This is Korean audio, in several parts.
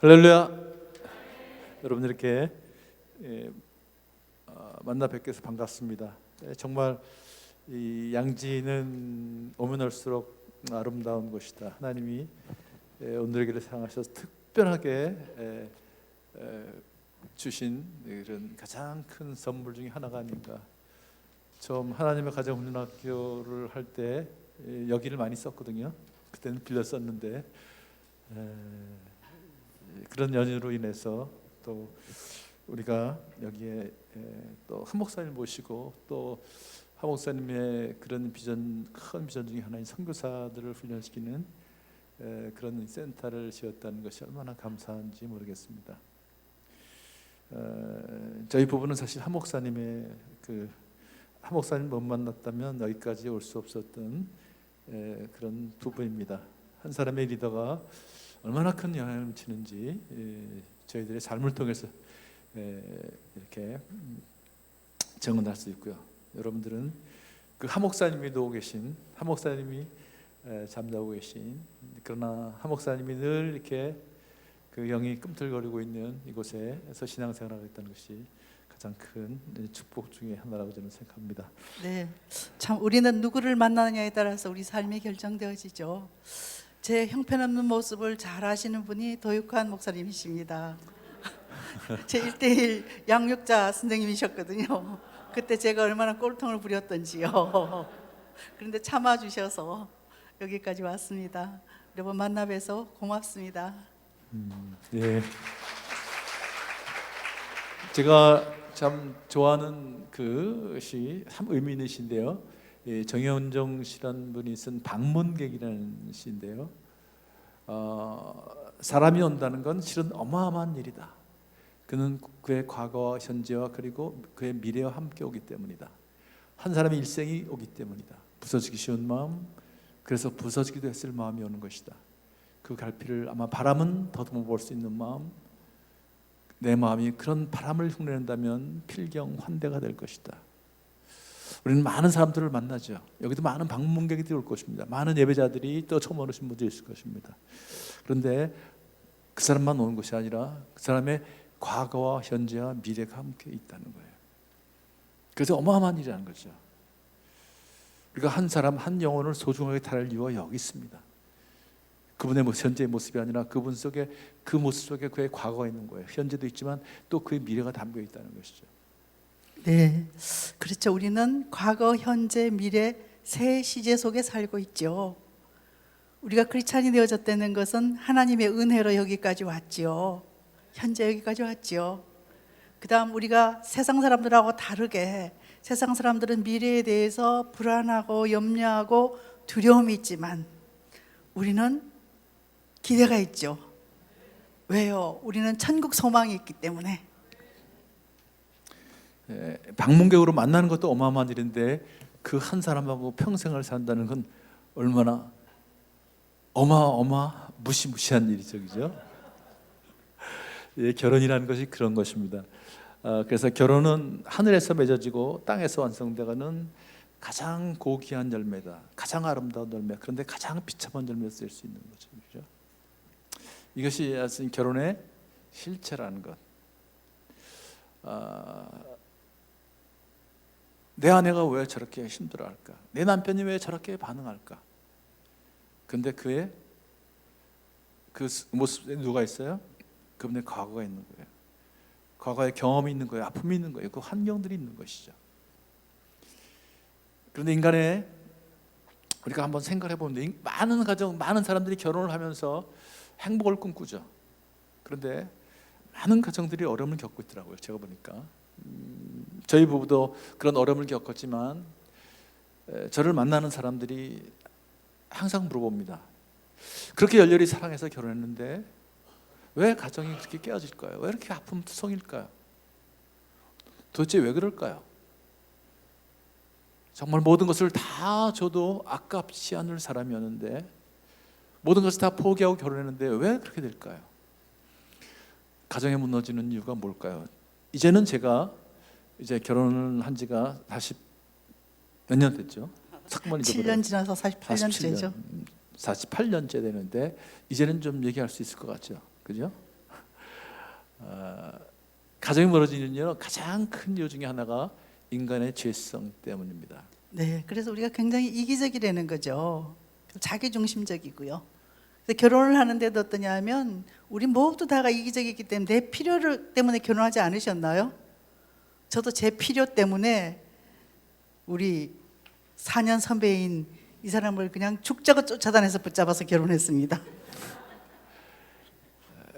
할렐루야. 여러분 이렇게 만나 뵙게 해서 반갑습니다. 정말 이 양지는 오면 올수록 아름다운 곳이다. 하나님이 오늘에게를 사용하셔서 특별하게 주신 이런 가장 큰 선물 중에 하나가 아닌가. 처음 하나님의 가정훈련학교를 할 때 여기를 많이 썼거든요. 그때는 빌려 썼는데 그런 연유로 인해서 또 우리가 여기에 또 한 목사님 모시고 또 한 목사님의 그런 비전, 큰 비전 중에 하나인 선교사들을 훈련시키는 그런 센터를 지었다는 것이 얼마나 감사한지 모르겠습니다. 저희 부부는 사실 한 목사님의 한 목사님 못 만났다면 여기까지 올 수 없었던 그런 부부입니다. 한 사람의 리더가 얼마나 큰 영향을 미치는지 저희들의 삶을 통해서 이렇게 증언할 수 있고요. 여러분들은 그 한 목사님이 누워 계신, 한 목사님이 잠자고 계신, 그러나 한 목사님이 늘 이렇게 그 영이 꿈틀거리고 있는 이곳에서 신앙생활을 했다는 것이 가장 큰 축복 중에 하나라고 저는 생각합니다. 네, 참 우리는 누구를 만나느냐에 따라서 우리 삶이 결정되어지죠. 제 형편없는 모습을 잘 아시는 분이 도육환 목사님이십니다. 제 1:1 양육자 선생님이셨거든요. 그때 제가 얼마나 꼴통을 부렸던지요. 그런데 참아주셔서 여기까지 왔습니다. 여러분 만나 뵈서 고맙습니다. 예. 제가 참 좋아하는 그 시 참 의미 있는 시인데요. 정현정 씨라는 분이 쓴 방문객이라는 시인데요. 사람이 온다는 건 실은 어마어마한 일이다. 그는 그의 과거와 현재와 그리고 그의 미래와 함께 오기 때문이다. 한 사람의 일생이 오기 때문이다. 부서지기 쉬운 마음, 그래서 부서지기도 했을 마음이 오는 것이다. 그 갈피를 아마 바람은 더듬어 볼 수 있는 마음, 내 마음이 그런 바람을 흉내낸다면 필경 환대가 될 것이다. 우리는 많은 사람들을 만나죠. 여기도 많은 방문객들이 올 것입니다. 많은 예배자들이 또 처음 오신 분들이 있을 것입니다. 그런데 그 사람만 오는 것이 아니라 그 사람의 과거와 현재와 미래가 함께 있다는 거예요. 그래서 어마어마한 일이라는 거죠. 우리가 한 사람, 한 영혼을 소중하게 다룰 이유가 여기 있습니다. 그분의 현재의 모습이 아니라 그분 속에, 그 모습 속에 그의 과거가 있는 거예요. 현재도 있지만 또 그의 미래가 담겨 있다는 것이죠. 네, 그렇죠. 우리는 과거, 현재, 미래 세 시제 속에 살고 있죠. 우리가 크리스찬이 되어졌다는 것은 하나님의 은혜로 여기까지 왔지요. 현재 여기까지 왔지요. 그 다음 우리가 세상 사람들하고 다르게, 세상 사람들은 미래에 대해서 불안하고 염려하고 두려움이 있지만 우리는 기대가 있죠. 왜요? 우리는 천국 소망이 있기 때문에. 방문객으로 만나는 것도 어마어마한 일인데 그 한 사람하고 평생을 산다는 건 얼마나 무시무시한 일이죠, 그죠? 결혼이라는 것이 그런 것입니다. 그래서 결혼은 하늘에서 맺어지고 땅에서 완성되가는 가장 고귀한 열매다. 가장 아름다운 열매. 그런데 가장 비참한 열매를 쓸 수 있는 거죠, 그죠? 이것이 결혼의 실체라는 것. 내 아내가 왜 저렇게 힘들어할까? 내 남편이 왜 저렇게 반응할까? 근데 그의 그 모습에 누가 있어요? 그분의 과거가 있는 거예요. 과거의 경험이 있는 거예요. 아픔이 있는 거예요. 그 환경들이 있는 것이죠. 그런데 인간의 우리가 한번 생각해 보면 많은 가정, 많은 사람들이 결혼을 하면서 행복을 꿈꾸죠. 그런데 많은 가정들이 어려움을 겪고 있더라고요. 제가 보니까 저희 부부도 그런 어려움을 겪었지만 저를 만나는 사람들이 항상 물어봅니다. 그렇게 열렬히 사랑해서 결혼했는데 왜 가정이 그렇게 깨어질까요? 왜 이렇게 아픔투성일까요? 도대체 왜 그럴까요? 정말 모든 것을 다 줘도 아깝지 않을 사람이었는데 모든 것을 다 포기하고 결혼했는데 왜 그렇게 될까요? 가정이 무너지는 이유가 뭘까요? 이제는 제가 이제 결혼을 한 지가 40 몇 년 됐죠? 7년 지나서 48년째죠. 48년째 되는데 이제는 좀 얘기할 수 있을 것 같죠, 그죠? 가정이 멀어지는 이유는 가장 큰 이유 중에 하나가 인간의 죄성 때문입니다. 네, 그래서 우리가 굉장히 이기적이라는 거죠. 자기중심적이고요. 그래서 결혼을 하는데도 어떠냐면 우리 모두 다가 이기적이기 때문에 내 필요 때문에 결혼하지 않으셨나요? 저도 제 필요 때문에 우리 4년 선배인 이 사람을 그냥 죽자고 쫓아다녀서 붙잡아서 결혼했습니다.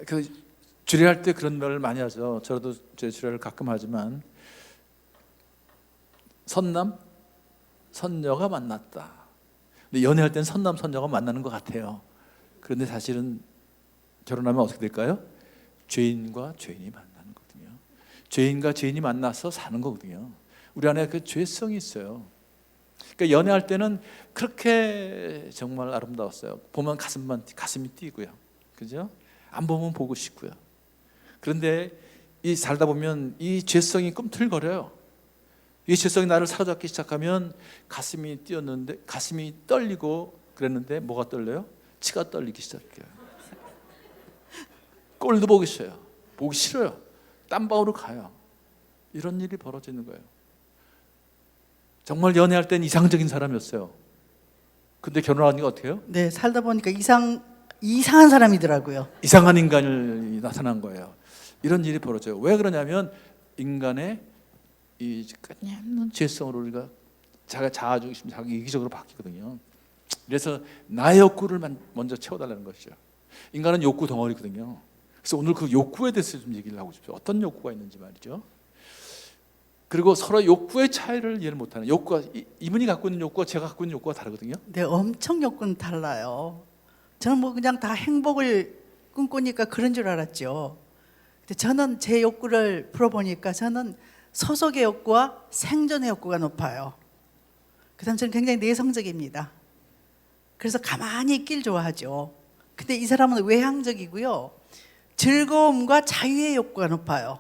그 주례할 때 그런 말을 많이 하죠. 저도 제 주례를 가끔 하지만 선남, 선녀가 만났다. 근데 연애할 땐 선남, 선녀가 만나는 것 같아요. 그런데 사실은 결혼하면 어떻게 될까요? 죄인과 죄인이 만나는 거거든요. 죄인과 죄인이 만나서 사는 거거든요. 우리 안에 그 죄성이 있어요. 그러니까 연애할 때는 그렇게 정말 아름다웠어요. 보면 가슴이 뛰고요. 그죠? 안 보면 보고 싶고요. 그런데 이 살다 보면 이 죄성이 꿈틀거려요. 이 죄성이 나를 사로잡기 시작하면 가슴이 뛰었는데 가슴이 떨리고 그랬는데 뭐가 떨려요? 치가 떨리기 시작해요. 꼴도 보기 싫어요. 보기 싫어요. 딴방으로 가요. 이런 일이 벌어지는 거예요. 정말 연애할 땐 이상적인 사람이었어요. 근데 결혼하니까 어떻게 해요? 네, 살다 보니까 이상한 사람이더라고요. 이상한 인간이 나타난 거예요. 이런 일이 벌어져요. 왜 그러냐면 인간의 이 끝없는 죄성으로 우리가 자기가 자아중심, 자기 이기적으로 바뀌거든요. 그래서 나의 욕구를 먼저 채워달라는 것이죠. 인간은 욕구 덩어리거든요. 그래서 오늘 그 욕구에 대해서 좀 얘기를 하고 싶어요. 어떤 욕구가 있는지 말이죠. 그리고 서로 욕구의 차이를 이해를 못하는 욕구가 이분이 갖고 있는 욕구와 제가 갖고 있는 욕구가 다르거든요. 네, 엄청 욕구는 달라요. 저는 뭐 그냥 다 행복을 꿈꾸니까 그런 줄 알았죠. 근데 저는 제 욕구를 풀어보니까 저는 소속의 욕구와 생존의 욕구가 높아요. 그다음 저는 굉장히 내성적입니다. 그래서 가만히 있길 좋아하죠. 근데 이 사람은 외향적이고요. 즐거움과 자유의 욕구가 높아요.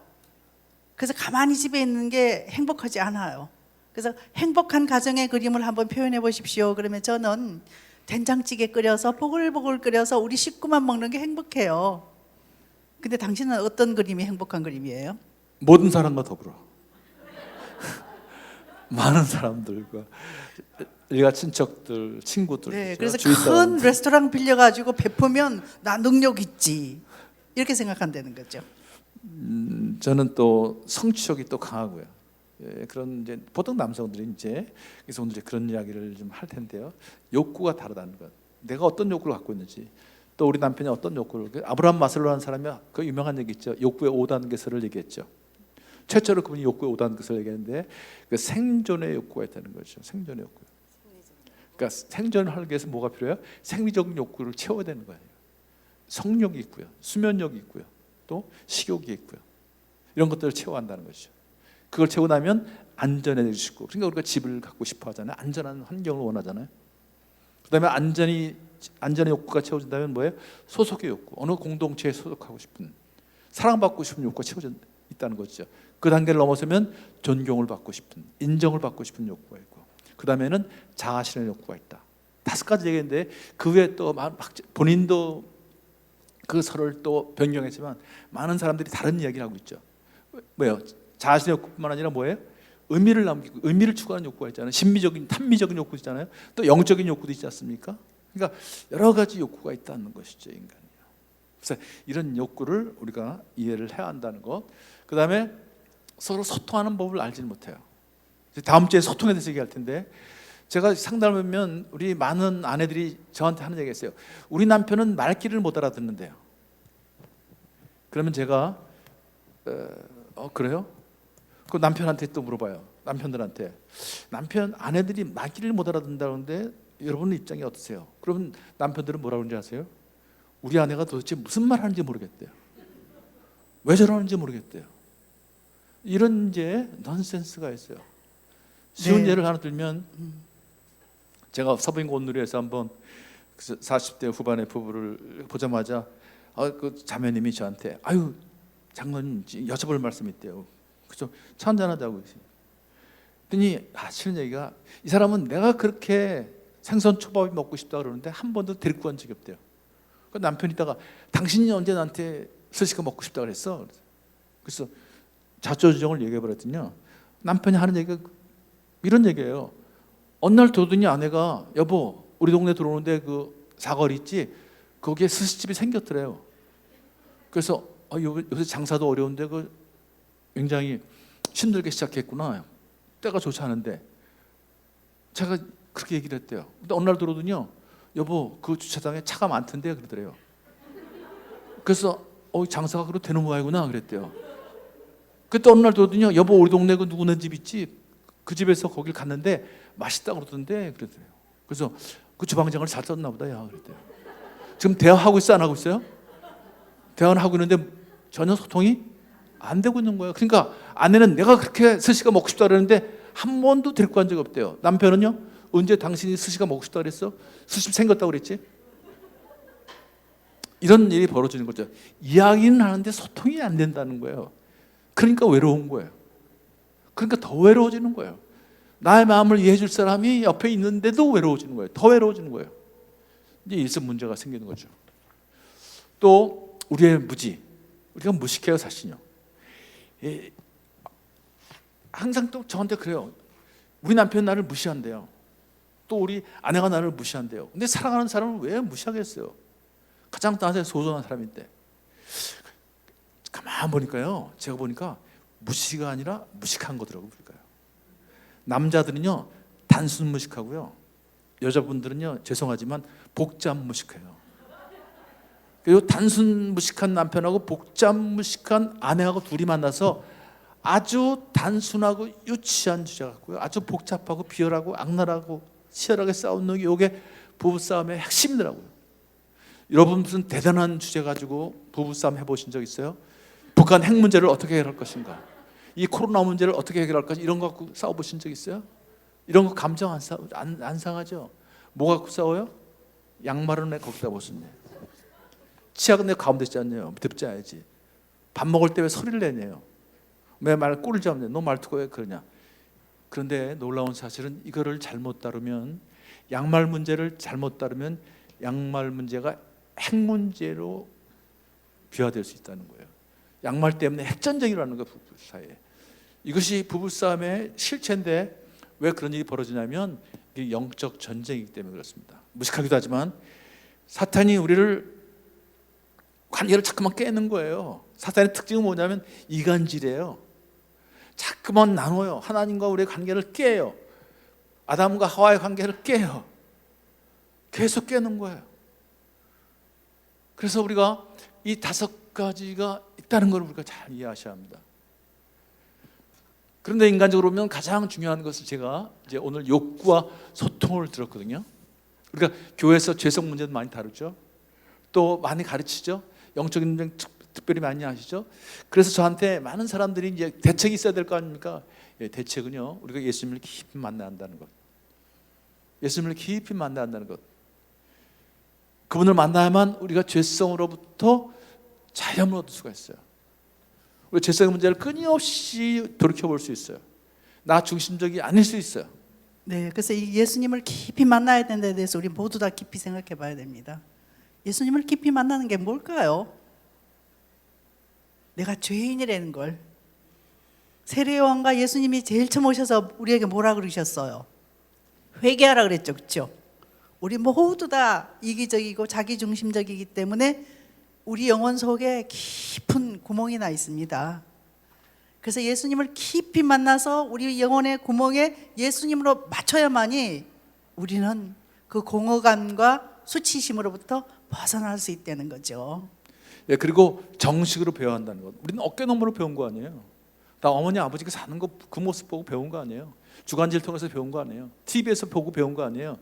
그래서 가만히 집에 있는 게 행복하지 않아요. 그래서 행복한 가정의 그림을 한번 표현해 보십시오. 그러면 저는 된장찌개 끓여서 보글보글 끓여서 우리 식구만 먹는 게 행복해요. 근데 당신은 어떤 그림이 행복한 그림이에요? 모든 사람과 더불어 많은 사람들과 일가 친척들, 친구들. 네, 그렇죠? 그래서 주위 큰 사람들. 레스토랑 빌려가지고 베푸면 나 능력 있지 이렇게 생각한다는 거죠. 저는 또 성취욕이 또 강하고요. 예, 그런 이제 보통 남성들이 이제 그래서 오늘 그런 이야기를 좀 할 텐데요. 욕구가 다르다는 것. 내가 어떤 욕구를 갖고 있는지, 또 우리 남편이 어떤 욕구를. 아브라함 마슬로라는 사람이 그 유명한 얘기 있죠. 욕구의 5단계설을 얘기했죠. 최초로 그분이 욕구의 5단계설을 얘기했는데 그 생존의 욕구가 있다는 거죠. 생존의 욕구. 그러니까 생존을 하기 위해서 뭐가 필요해요? 생리적인 욕구를 채워야 되는 거예요. 성욕이 있고요, 수면욕이 있고요, 또 식욕이 있고요. 이런 것들을 채워야 한다는 것이죠. 그걸 채우고 나면 안전해지고, 그러니까 우리가 집을 갖고 싶어 하잖아요. 안전한 환경을 원하잖아요. 그다음에 안전의 욕구가 채워진다면 뭐예요? 소속의 욕구, 어느 공동체에 소속하고 싶은, 사랑받고 싶은 욕구가 채워져 있다는 거죠. 그 단계를 넘어서면 존경을 받고 싶은, 인정을 받고 싶은 욕구가 있고, 그 다음에는 자아실현의 욕구가 있다. 5가지 얘기인데 그 외에 또 본인도 그 설을 또 변경했지만 많은 사람들이 다른 이야기를 하고 있죠. 뭐예요? 자아실현 욕구뿐만 아니라 뭐예요? 의미를 남기고, 의미를 추구하는 욕구가 있잖아요. 심미적인, 탐미적인 욕구 있잖아요. 또 영적인 욕구도 있지 않습니까? 그러니까 여러 가지 욕구가 있다는 것이죠, 인간이요. 그래서 이런 욕구를 우리가 이해를 해야 한다는 것. 그 다음에 서로 소통하는 법을 알지는 못해요. 다음 주에 소통에 대해서 얘기할 텐데, 제가 상담하면 우리 많은 아내들이 저한테 하는 얘기가 있어요. 우리 남편은 말귀를 못 알아듣는데요. 그러면 제가 그래요? 그 남편한테 또 물어봐요. 남편들한테, 아내들이 말귀를 못 알아듣는다는데 여러분 입장이 어떠세요? 그러면 남편들은 뭐라고 그러는지 아세요? 우리 아내가 도대체 무슨 말 하는지 모르겠대요. 왜 저러는지 모르겠대요. 이런 이제 넌센스가 있어요. 쉬운 네. 예를 하나 들면, 제가 서부인고 온누리에서 한번 40대 후반의 부부를 보자마자 그 자매님이 저한테, 아유 장로님 여쭤볼 말씀이 있대요. 그죠? 차 한잔하자고. 그랬더니 하시는 얘기가, 이 사람은 내가 그렇게 생선 초밥이 먹고 싶다 그러는데 한 번도 데리고 간 적이 없대요. 그 남편이 있다가, 당신이 언제 나한테 스시가 먹고 싶다 그랬어? 그래서 자초지종을 얘기해 버렸더니요, 남편이 하는 얘기가 이런 얘기예요. 어느 날 들어더니 아내가, 여보 우리 동네 들어오는데 그 사거리 있지, 거기에 스시집이 생겼더래요. 그래서 요새 장사도 어려운데 그 굉장히 힘들게 시작했구나, 때가 좋지 않은데. 제가 그렇게 얘기를 했대요. 근데 어느 날 들어오더니요, 여보 그 주차장에 차가 많던데 그러더래요. 그래서 장사가 그래도 되는 모양이구나 그랬대요. 그때 어느 날 들어오더니요, 여보 우리 동네 그 누구네 집 있지, 그 집에서 거길 갔는데 맛있다 그러던데 그러더래요. 그래서 그 주방장을 잘 썼나 보다 야 그랬대요. 지금 대화하고 있어 안 하고 있어요? 대화는 하고 있는데 전혀 소통이 안 되고 있는 거예요. 그러니까 아내는 내가 그렇게 스시가 먹고 싶다 그러는데 한 번도 데리고 간 적이 없대요. 남편은요, 언제 당신이 스시가 먹고 싶다 그랬어? 스시 생겼다고 그랬지? 이런 일이 벌어지는 거죠. 이야기는 하는데 소통이 안 된다는 거예요. 그러니까 외로운 거예요. 그러니까 더 외로워지는 거예요. 나의 마음을 이해해 줄 사람이 옆에 있는데도 외로워지는 거예요. 더 외로워지는 거예요. 이제 이래서 문제가 생기는 거죠. 또 우리의 무지, 우리가 무식해요 사실요. 항상 또 저한테 그래요. 우리 남편 나를 무시한대요. 또 우리 아내가 나를 무시한대요. 근데 사랑하는 사람을 왜 무시하겠어요? 가장 나한테 소중한 사람인데. 가만 보니까요, 제가 보니까 무시가 아니라 무식한 거더라고요. 남자들은요 단순 무식하고요, 여자분들은요 죄송하지만 복잡 무식해요. 그리고 단순 무식한 남편하고 복잡 무식한 아내하고 둘이 만나서 아주 단순하고 유치한 주제 같고요, 아주 복잡하고 비열하고 악랄하고 치열하게 싸우는 게 이게 부부싸움의 핵심이더라고요. 여러분 무슨 대단한 주제 가지고 부부싸움 해보신 적 있어요? 북한 핵 문제를 어떻게 해결할 것인가, 이 코로나 문제를 어떻게 해결할 것인가, 이런 거 갖고 싸워보신 적 있어요? 이런 거 감정 안 상하죠? 뭐 갖고 싸워요? 양말은 왜 거기다 벗었냐, 치약은 내 가운데 짰냐요, 밑에 짜야지. 밥 먹을 때 왜 소리를 내냐요, 왜 말 꿀을 잡냐, 너 말투가 왜 그러냐. 그런데 놀라운 사실은 이거를 잘못 다루면, 양말 문제를 잘못 다루면 양말 문제가 핵 문제로 비화될 수 있다는 거예요. 양말 때문에 핵전쟁이라는 거예요, 부부 사이에. 이것이 부부싸움의 실체인데 왜 그런 일이 벌어지냐면 이게 영적 전쟁이기 때문에 그렇습니다. 무식하기도 하지만 사탄이 우리를 관계를 자꾸만 깨는 거예요. 사탄의 특징은 뭐냐면 이간질이에요. 자꾸만 나눠요. 하나님과 우리의 관계를 깨요. 아담과 하와의 관계를 깨요. 계속 깨는 거예요. 그래서 우리가 이 5가지가 있다는 걸 우리가 잘 이해하셔야 합니다. 그런데 인간적으로 보면 가장 중요한 것을 제가 이제 오늘 욕구와 소통을 들었거든요. 우리가 교회에서 죄성 문제도 많이 다루죠. 또 많이 가르치죠. 영적인 문제 특별히 많이 하시죠. 그래서 저한테 많은 사람들이 이제 대책이 있어야 될 거 아닙니까? 예, 대책은요, 우리가 예수님을 깊이 만나야 한다는 것. 예수님을 깊이 만나야 한다는 것. 그분을 만나야만 우리가 죄성으로부터 자유함을 얻을 수가 있어요. 우리 죄성의 문제를 끊임없이 돌이켜볼 수 있어요. 나 중심적이 아닐 수 있어요. 네, 그래서 이 예수님을 깊이 만나야 되는 데 대해서 우리 모두 다 깊이 생각해 봐야 됩니다. 예수님을 깊이 만나는 게 뭘까요? 내가 죄인이라는 걸. 세례요한과 예수님이 제일 처음 오셔서 우리에게 뭐라 그러셨어요? 회개하라 그랬죠, 그렇죠? 우리 모두 다 이기적이고 자기중심적이기 때문에 우리 영혼 속에 깊은 구멍이 나 있습니다. 그래서 예수님을 깊이 만나서 우리 영혼의 구멍에 예수님으로 맞춰야만이 우리는 그 공허감과 수치심으로부터 벗어날 수 있다는 거죠. 예, 그리고 정식으로 배워야 한다는 것. 우리는 어깨너머로 배운 거 아니에요. 나 어머니 아버지가 사는 거 그 모습 보고 배운 거 아니에요. 주간지를 통해서 배운 거 아니에요. TV에서 보고 배운 거 아니에요.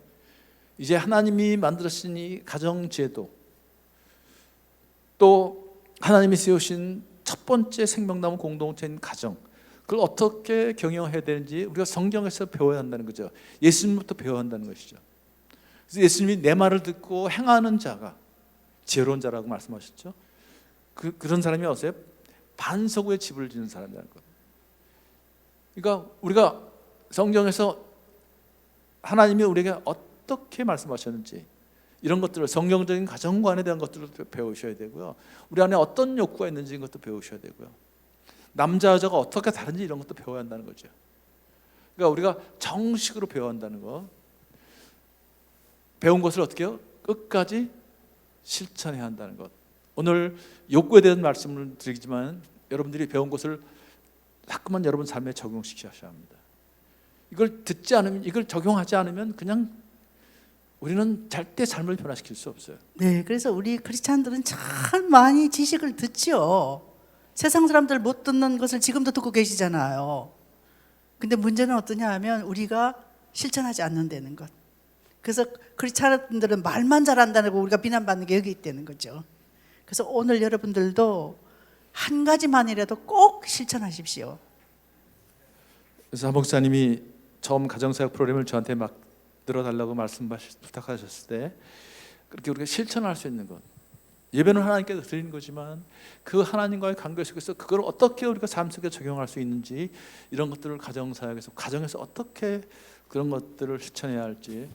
이제 하나님이 만들으신 이 가정제도, 또 하나님이 세우신 첫 번째 생명나무 공동체인 가정, 그걸 어떻게 경영해야 되는지 우리가 성경에서 배워야 한다는 거죠. 예수님부터 배워야 한다는 것이죠. 그래서 예수님이 내 말을 듣고 행하는 자가 지혜로운 자라고 말씀하셨죠. 그런 사람이 어때요? 반석 위에 집을 짓는 사람이라는 것. 그러니까 우리가 성경에서 하나님이 우리에게 어떻게 말씀하셨는지 이런 것들을, 성경적인 가정관에 대한 것들을 배우셔야 되고요. 우리 안에 어떤 욕구가 있는지 이것도 배우셔야 되고요. 남자 여자가 어떻게 다른지 이런 것도 배워야 한다는 거죠. 그러니까 우리가 정식으로 배워야 한다는 거. 배운 것을 어떻게 해요? 끝까지 실천해야 한다는 것. 오늘 욕구에 대한 말씀을 드리지만 여러분들이 배운 것을 자꾸만 여러분 삶에 적용시켜야 합니다. 이걸 듣지 않으면, 이걸 적용하지 않으면 그냥 우리는 절대 삶을 변화시킬 수 없어요. 네, 그래서 우리 크리스찬들은 참 많이 지식을 듣죠. 세상 사람들 못 듣는 것을 지금도 듣고 계시잖아요. 근데 문제는 어떠냐 하면 우리가 실천하지 않는다는 것. 그래서 크리스찬들은 말만 잘한다고 우리가 비난받는 게 여기 있다는 거죠. 그래서 오늘 여러분들도 한 가지만이라도 꼭 실천하십시오. 그래서 한 목사님이 처음 가정사역 프로그램을 저한테 막 들어달라고 부탁하셨을 때 그렇게 우리가 실천할 수 있는 것, 예배는 하나님께서 드리는 거지만 그 하나님과의 관계 속에서 그걸 어떻게 우리가 삶 속에 적용할 수 있는지, 이런 것들을 가정사역에서, 가정에서 어떻게 그런 것들을 실천해야 할지,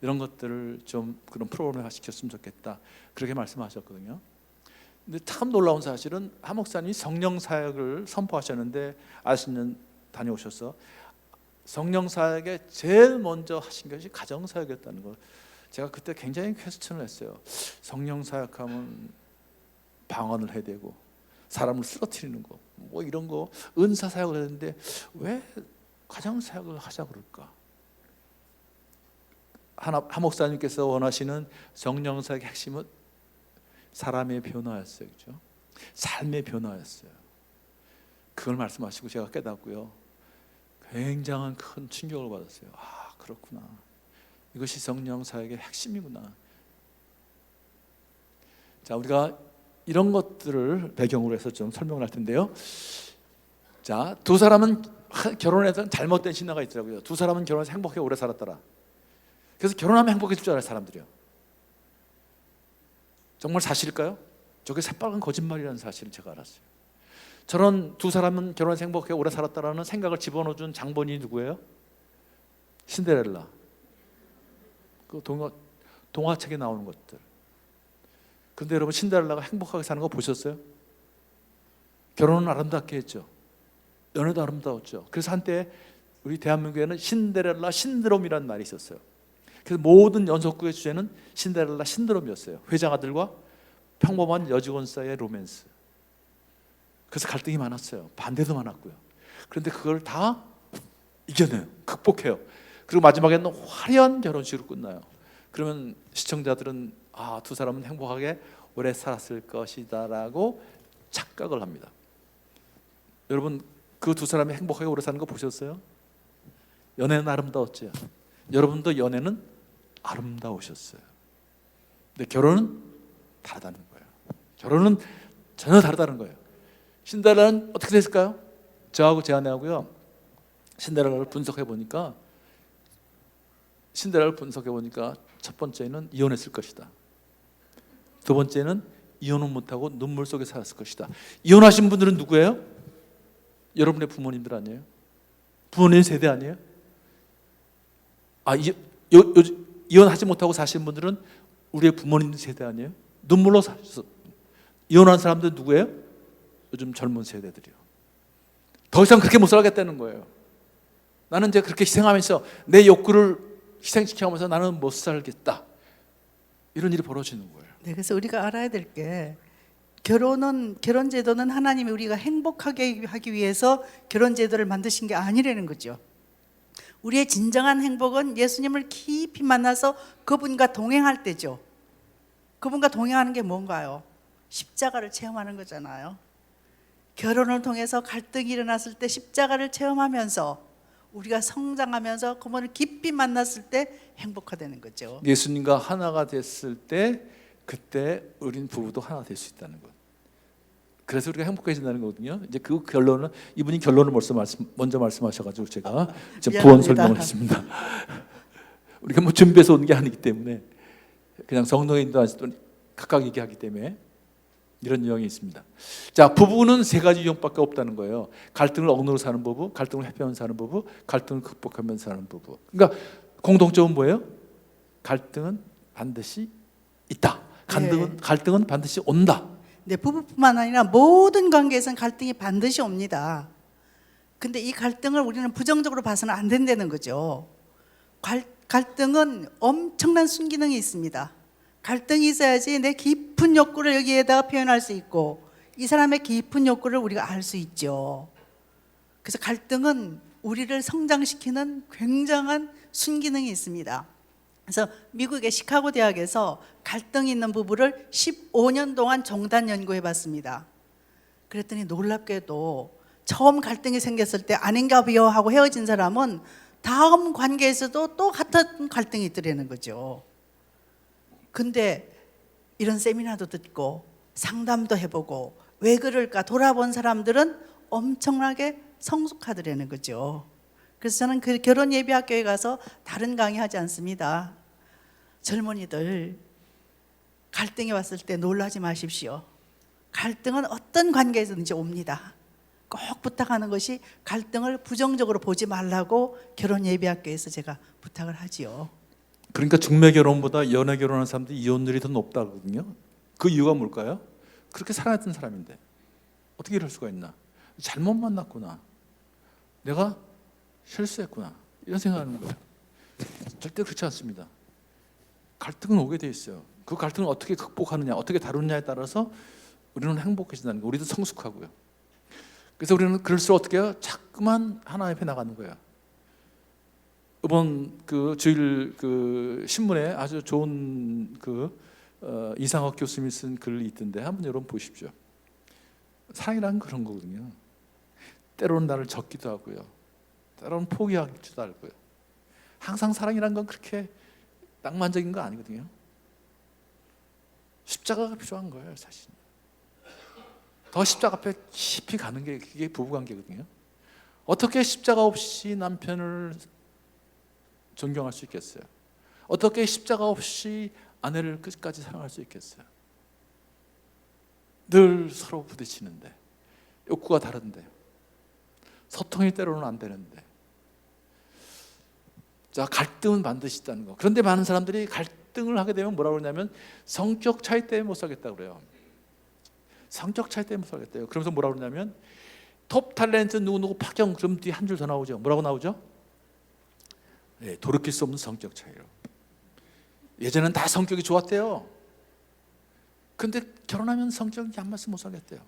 이런 것들을 좀 그런 프로그램화 시켰으면 좋겠다, 그렇게 말씀하셨거든요. 근데 참 놀라운 사실은 한 목사님이 성령 사역을 선포하셨는데 아시는 다녀오셔서 성령 사역에 제일 먼저 하신 것이 가정 사역이었다는 거. 제가 그때 굉장히 퀘스천을 했어요. 성령 사역하면 방언을 해야 되고 사람을 쓰러뜨리는 거, 뭐 이런 거, 은사 사역을 했는데 왜 가정 사역을 하자 그럴까? 한 목사님께서 원하시는 성령 사역의 핵심은 사람의 변화였어요, 그렇죠? 삶의 변화였어요. 그걸 말씀하시고 제가 깨닫고요, 굉장한 큰 충격을 받았어요. 아, 그렇구나. 이것이 성령 사역의 핵심이구나. 자, 우리가 이런 것들을 배경으로 해서 좀 설명을 할 텐데요. 자, 두 사람은 결혼해서 잘못된 신화가 있더라고요. 두 사람은 결혼해서 행복하게 오래 살았더라. 그래서 결혼하면 행복해질 줄 알아요, 사람들이요. 정말 사실일까요? 저게 새빨간 거짓말이라는 사실을 제가 알았어요. 저런 두 사람은 결혼해서 행복하게 오래 살았다라는 생각을 집어넣어준 장본인이 누구예요? 신데렐라. 그 동화책에 나오는 것들. 그런데 여러분, 신데렐라가 행복하게 사는 거 보셨어요? 결혼은 아름답게 했죠. 연애도 아름다웠죠. 그래서 한때 우리 대한민국에는 신데렐라 신드롬이라는 말이 있었어요. 그래서 모든 연속극의 주제는 신데렐라 신드롬이었어요. 회장 아들과 평범한 여직원 사이의 로맨스. 그래서 갈등이 많았어요. 반대도 많았고요. 그런데 그걸 다 이겨내요. 극복해요. 그리고 마지막에는 화려한 결혼식으로 끝나요. 그러면 시청자들은 아, 두 사람은 행복하게 오래 살았을 것이다 라고 착각을 합니다. 여러분, 그 두 사람이 행복하게 오래 사는 거 보셨어요? 연애는 아름다웠죠. 여러분도 연애는 아름다우셨어요. 근데 결혼은 다르다는 거예요. 결혼은 전혀 다르다는 거예요. 신데렐라는 어떻게 됐을까요? 저하고 제 아내하고요, 신데렐라를 분석해 보니까 첫 번째는 이혼했을 것이다. 두 번째는 이혼은 못하고 눈물 속에 살았을 것이다. 이혼하신 분들은 누구예요? 여러분의 부모님들 아니에요? 부모님 세대 아니에요? 아, 이혼하지 못하고 사신 분들은 우리의 부모님 세대 아니에요? 눈물로 사셨어. 이혼한 사람들 누구예요? 요즘 젊은 세대들이요. 더 이상 그렇게 못 살겠다는 거예요. 나는 이제 그렇게 희생하면서 내 욕구를 희생시켜가면서 나는 못 살겠다, 이런 일이 벌어지는 거예요. 네, 그래서 우리가 알아야 될 게, 결혼 제도는 하나님이 우리가 행복하게 하기 위해서 결혼 제도를 만드신 게 아니라는 거죠. 우리의 진정한 행복은 예수님을 깊이 만나서 그분과 동행할 때죠. 그분과 동행하는 게 뭔가요? 십자가를 체험하는 거잖아요. 결혼을 통해서 갈등이 일어났을 때 십자가를 체험하면서 우리가 성장하면서 그분을 깊이 만났을 때 행복하다는 거죠. 예수님과 하나가 됐을 때, 그때 우린 부부도 하나 될 수 있다는 것. 그래서 우리가 행복해진다는 거거든요. 이제 그 결론은 이분이 결론을 먼저 말씀하셔가지고 제가 부원 설명을 했습니다. 우리가 뭐 준비해서 온 게 아니기 때문에 그냥 성령의 인도하실 때 각각 얘기하기 때문에 이런 유형이 있습니다. 자, 부부는 세 가지 유형밖에 없다는 거예요. 갈등을 억누르고 사는 부부, 갈등을 회피하면서 사는 부부, 갈등을 극복하면서 사는 부부. 그러니까 공통점은 뭐예요? 갈등은 반드시 있다. 갈등은 반드시 온다. 근데 부부뿐만 아니라 모든 관계에서는 갈등이 반드시 옵니다. 근데 이 갈등을 우리는 부정적으로 봐서는 안 된다는 거죠. 갈등은 엄청난 순기능이 있습니다. 갈등이 있어야지 내 깊은 욕구를 여기에다가 표현할 수 있고 이 사람의 깊은 욕구를 우리가 알 수 있죠. 그래서 갈등은 우리를 성장시키는 굉장한 순기능이 있습니다. 그래서 미국의 시카고 대학에서 갈등이 있는 부부를 15년 동안 종단 연구해 봤습니다. 그랬더니 놀랍게도 처음 갈등이 생겼을 때 아닌가 봐요 하고 헤어진 사람은 다음 관계에서도 또 같은 갈등이 있더라는 거죠. 근데 이런 세미나도 듣고 상담도 해보고 왜 그럴까 돌아본 사람들은 엄청나게 성숙하더라는 거죠. 그래서 저는 그 결혼 예비학교에 가서 다른 강의하지 않습니다. 젊은이들 갈등이 왔을 때 놀라지 마십시오. 갈등은 어떤 관계에서든지 옵니다. 꼭 부탁하는 것이 갈등을 부정적으로 보지 말라고 결혼 예비학교에서 제가 부탁을 하지요. 그러니까 중매 결혼보다 연애 결혼하는 사람들이 이혼율이 더 높다거든요. 그 이유가 뭘까요? 그렇게 사랑했던 사람인데 어떻게 이럴 수가 있나? 잘못 만났구나. 내가 실수했구나. 이런 생각하는 거예요. 절대 그렇지 않습니다. 갈등은 오게 돼 있어요. 그 갈등을 어떻게 극복하느냐, 어떻게 다루느냐에 따라서 우리는 행복해진다는 거. 우리도 성숙하고요. 그래서 우리는 그럴수록 어떻게 해요? 자꾸만 하나님 앞에 나가는 거예요. 이번 그 주일 그 신문에 아주 좋은 이상학 교수님이 쓴 글이 있던데 한번 여러분 보십시오. 사랑이란 그런 거거든요. 때로는 나를 적기도 하고요. 때로는 포기하기도 하고요. 항상 사랑이란 건 그렇게 낭만적인 거 아니거든요. 십자가가 필요한 거예요, 사실. 더 십자가 앞에 깊이 가는 게 그게 부부관계거든요. 어떻게 십자가 없이 남편을 존경할 수 있겠어요? 어떻게 십자가 없이 아내를 끝까지 사랑할 수 있겠어요? 늘 서로 부딪히는데, 욕구가 다른데, 소통이 때로는 안 되는데, 자, 갈등은 반드시 있다는 거. 그런데 많은 사람들이 갈등을 하게 되면 뭐라고 그러냐면 성격 차이 때문에 못 살겠다고 그래요. 성격 차이 때문에 못 살겠대요. 그러면서 뭐라고 그러냐면 톱 탤런트 누구누구 파경, 그럼 뒤에 한 줄 더 나오죠. 뭐라고 나오죠? 네, 돌이킬 수 없는 성격 차이로. 예전엔 다 성격이 좋았대요. 근데 결혼하면 성격이 안 맞서 못 살겠대요.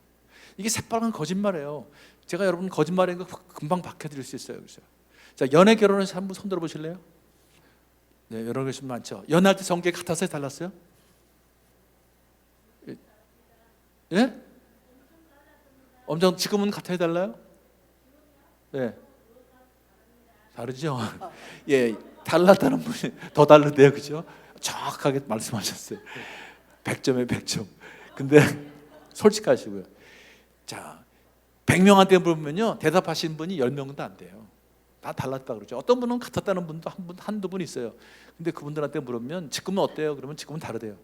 이게 새빨간 거짓말이에요. 제가 여러분 거짓말인 거 금방 밝혀드릴 수 있어요. 그렇죠? 자, 연애 결혼해서 한번 손 들어보실래요? 네, 여러 계신 많죠. 연애할 때 성격이 같았어요, 달랐어요? 예? 엄청 지금은 같아요, 달라요? 네, 다르죠. 예, 달랐다는 분이 더 다른데요, 그죠? 정확하게 말씀하셨어요. 100점에 100점. 근데 솔직하시고요. 자, 100명한테 물으면요, 대답하신 분이 10명도 안 돼요. 다 달랐다 그러죠. 어떤 분은 같았다는 분도 한두 분 있어요. 근데 그분들한테 물으면 지금은 어때요? 그러면 지금은 다르대요.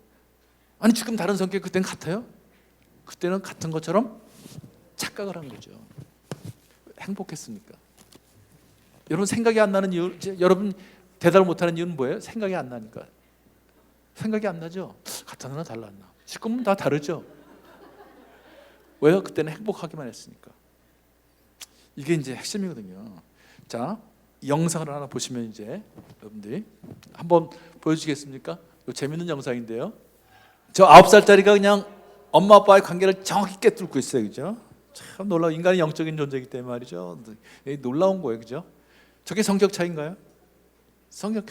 아니, 지금 다른 성격 그때는 같아요? 그때는 같은 것처럼 착각을 한 거죠. 행복했으니까. 여러분 생각이 안 나는 이유, 여러분 대답을 못하는 이유는 뭐예요? 생각이 안 나니까. 생각이 안 나죠? 같았나 달랐나? 지금은 다 다르죠? 왜요? 그때는 행복하기만 했으니까. 이게 이제 핵심이거든요. 자, 영상을 하나 보시면 이제 여러분들이 한번 보여주시겠습니까? 이거 재밌는 영상인데요. 저 9살짜리가 그냥 엄마 아빠의 관계를 정확히 깨뚫고 있어요, 그죠? 참 놀라운, 인간이 영적인 존재이기 때문에 말이죠. 놀라운 거예요, 그죠? 저게 성격 차이인가요? 성격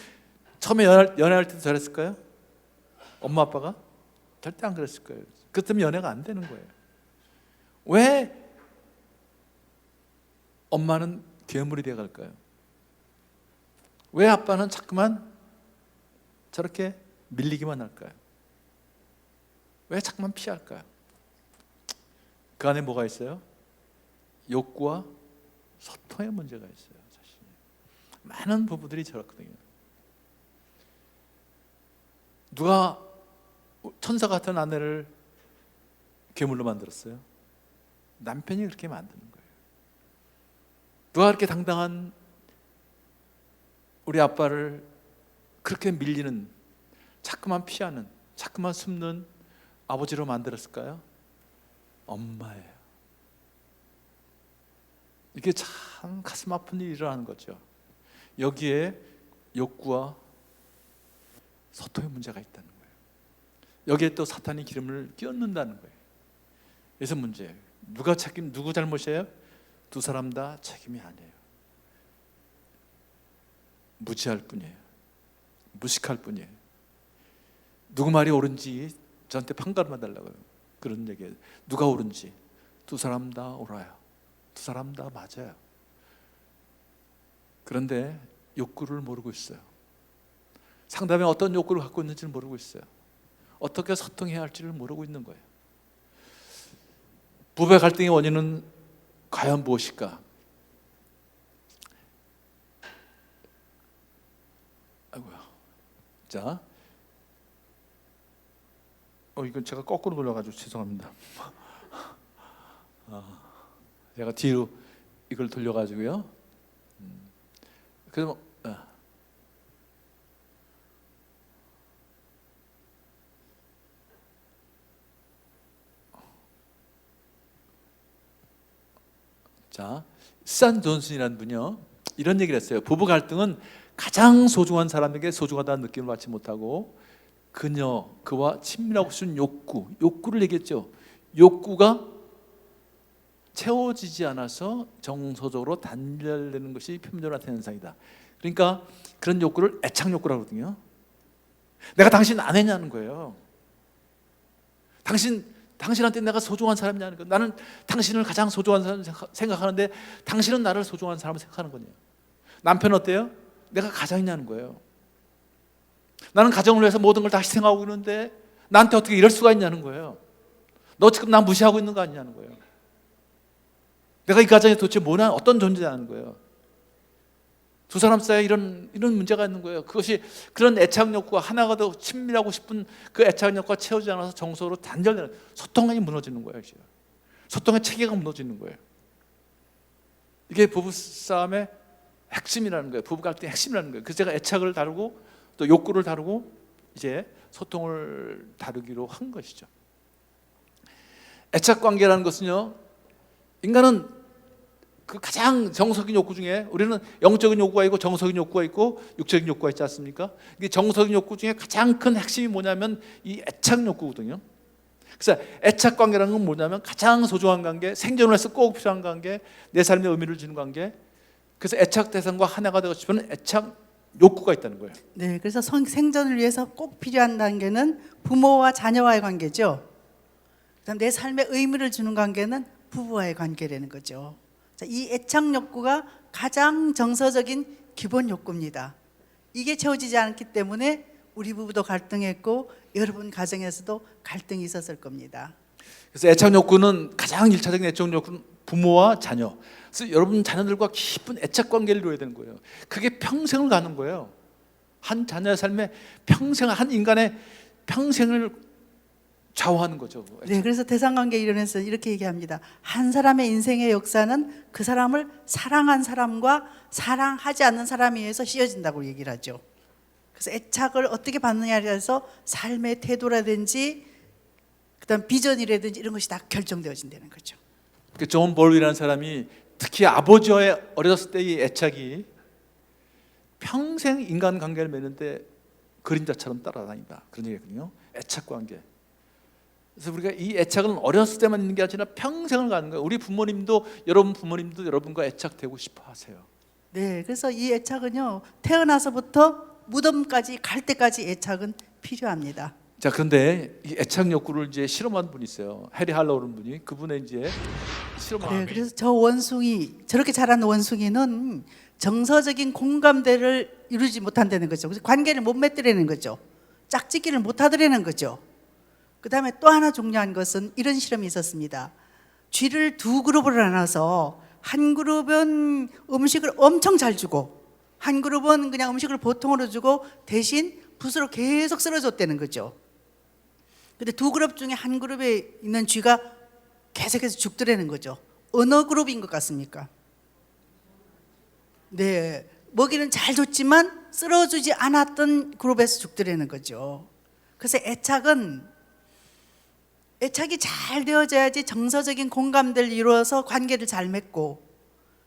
처음에 연애할 때도 저랬을까요? 엄마 아빠가 절대 안 그랬을 거예요. 그 때문에 연애가 안 되는 거예요. 왜 엄마는 괴물이 되어 갈까요? 왜 아빠는 자꾸만 저렇게 밀리기만 할까요? 왜 자꾸만 피할까요? 그 안에 뭐가 있어요? 욕구와 소통의 문제가 있어요. 사실 많은 부부들이 저렇거든요. 누가 천사 같은 아내를 괴물로 만들었어요? 남편이 그렇게 만드는 거예요. 누가 그렇게 당당한 우리 아빠를 그렇게 밀리는, 자꾸만 피하는, 자꾸만 숨는 아버지로 만들었을까요? 엄마예요. 이게 참 가슴 아픈 일이 일어나는 거죠. 여기에 욕구와 소통의 문제가 있다는 거예요. 여기에 또 사탄이 기름을 끼얹는다는 거예요. 그래서 문제예요. 누구 잘못이에요? 두 사람 다 책임이 아니에요. 무지할 뿐이에요. 무식할 뿐이에요. 누구 말이 옳은지 저한테 판가름해 달라고요. 그런 얘기예요. 누가 옳은지 두 사람 다 옳아요. 두 사람 다 맞아요. 그런데 욕구를 모르고 있어요. 상대방이 어떤 욕구를 갖고 있는지를 모르고 있어요. 어떻게 소통해야 할지를 모르고 있는 거예요. 부부의 갈등의 원인은 과연 무엇일까? 아이고야. 자, 이건 제가 거꾸로 돌려가지고 죄송합니다. 제가 뒤로 이걸 돌려가지고요. 그래서 자, 산 존슨이라는 분이요, 이런 얘기를 했어요. 부부 갈등은 가장 소중한 사람에게 소중하다는 느낌을 받지 못하고 그와 친밀하고 싶은 욕구를 얘기했죠. 욕구가 채워지지 않아서 정서적으로 단절되는 것이 표면적으로 나타나는 현상이다. 그러니까 그런 욕구를 애착 욕구라고 하거든요. 내가 당신 안 했냐는 거예요. 당신한테 내가 소중한 사람이냐는 거예요. 나는 당신을 가장 소중한 사람 생각하는데 당신은 나를 소중한 사람을 생각하는 거냐. 남편 어때요? 내가 가장이냐는 거예요. 나는 가정을 위해서 모든 걸 다 희생하고 있는데 나한테 어떻게 이럴 수가 있냐는 거예요. 너 지금 나 무시하고 있는 거 아니냐는 거예요. 내가 이 가정에 도대체 뭐냐, 어떤 존재냐는 거예요. 두 사람 사이에 이런 문제가 있는 거예요. 그것이 그런 애착 욕구가 하나가 더 친밀하고 싶은 그 애착 욕구가 채우지 않아서 정서로 단절되는, 소통이 무너지는 거예요. 소통의 체계가 무너지는 거예요. 이게 부부싸움의 핵심이라는 거예요. 부부 갈등의 핵심이라는 거예요. 그래서 제가 애착을 다루고 또 욕구를 다루고 이제 소통을 다루기로 한 것이죠. 애착 관계라는 것은요, 인간은 그 가장 정석인 욕구 중에, 우리는 영적인 욕구가 있고 정석인 욕구가 있고 육적인 욕구가 있지 않습니까? 이게 정석인 욕구 중에 가장 큰 핵심이 뭐냐면 이 애착 욕구거든요. 그래서 애착 관계라는 건 뭐냐면 가장 소중한 관계, 생존을 해서 꼭 필요한 관계, 내 삶에 의미를 주는 관계. 그래서 애착 대상과 하나가 되고 싶은 애착 욕구가 있다는 거예요. 네, 그래서 생존을 위해서 꼭 필요한 단계는 부모와 자녀와의 관계죠. 그다음 내 삶에 의미를 주는 관계는 부부와의 관계라는 거죠. 자, 이 애착 욕구가 가장 정서적인 기본 욕구입니다. 이게 채워지지 않기 때문에 우리 부부도 갈등했고 여러분 가정에서도 갈등이 있었을 겁니다. 그래서 애착 욕구는 가장 일차적인 애착 욕구는 부모와 자녀. 그래서 여러분 자녀들과 깊은 애착 관계를 이루어야 되는 거예요. 그게 평생을 가는 거예요. 한 자녀의 삶에 평생, 한 인간의 평생을 좌우하는 거죠. 네, 그래서 대상관계 이론에서 이렇게 얘기합니다. 한 사람의 인생의 역사는 그 사람을 사랑한 사람과 사랑하지 않는 사람에 의해서 씌어진다고 얘기를 하죠. 그래서 애착을 어떻게 받느냐에 따라서 삶의 태도라든지 그다음 비전이라든지 이런 것이 다 결정되어진다는 거죠. 존 볼이라는 사람이 특히 아버지와의 어렸을 때의 애착이 평생 인간관계를 맺는데 그림자처럼 따라다닌다, 그런 얘기거든요. 애착관계. 그래서 우리가 이 애착은 어렸을 때만 있는 게 아니라 평생을 가는 거예요. 우리 부모님도, 여러분 부모님도 여러분과 애착되고 싶어 하세요. 네, 그래서 이 애착은요, 태어나서부터 무덤까지 갈 때까지 애착은 필요합니다. 자, 그런데 이 애착 욕구를 이제 실험한 분이 있어요. 해리 할로우라는 분이. 그분의 이제 실험을. 네, 그래서 저 원숭이, 저렇게 자란 원숭이는 정서적인 공감대를 이루지 못한다는 거죠. 그래서 관계를 못 맺더라는 거죠. 짝짓기를 못 하더라는 거죠. 그 다음에 또 하나 중요한 것은 이런 실험이 있었습니다. 쥐를 두 그룹으로 나눠서 한 그룹은 음식을 엄청 잘 주고 한 그룹은 그냥 음식을 보통으로 주고 대신 붓으로 계속 쓸어줬다는 거죠. 근데 두 그룹 중에 한 그룹에 있는 쥐가 계속해서 죽더라는 거죠. 어느 그룹인 것 같습니까? 네, 먹이는 잘 줬지만 쓸어주지 않았던 그룹에서 죽더라는 거죠. 그래서 애착은 애착이 잘 되어져야지 정서적인 공감대를 이루어서 관계를 잘 맺고,